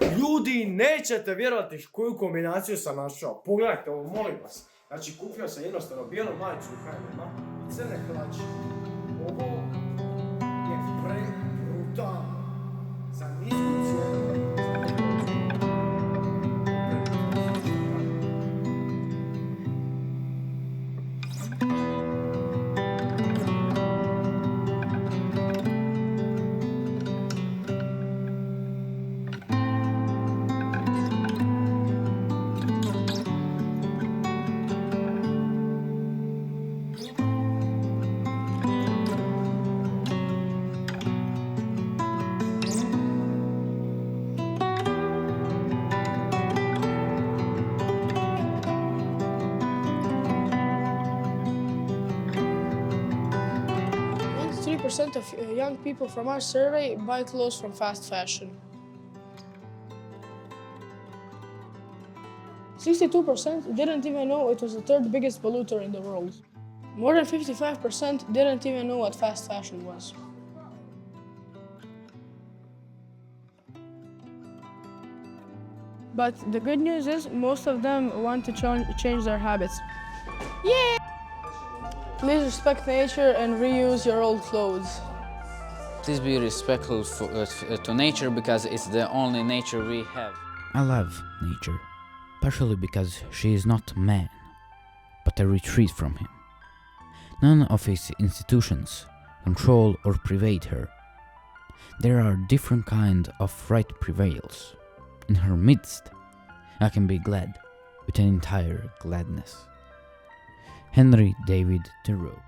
Ljudi, nećete vjerovati koju kombinaciju sam našao. Pogledajte ovo, molim vas. Znači, kupio sam jednostavno bijelu majicu u H&M-a i crne hlače. Ovo je brutalno. Za nisku cijenu. Percent of young people from our survey buy clothes from fast fashion. 62% didn't even know it was the third biggest polluter in the world. More than 55% didn't even know what fast fashion was. But the good news is most of them want to change their habits. Yeah! Please respect nature and reuse your old clothes. Please be respectful to nature because it's the only nature we have. I love nature, partially because she is not man, but a retreat from him. None of his institutions control or private her. There are different kinds of right prevails. In her midst, I can be glad with an entire gladness. Henry David Thoreau.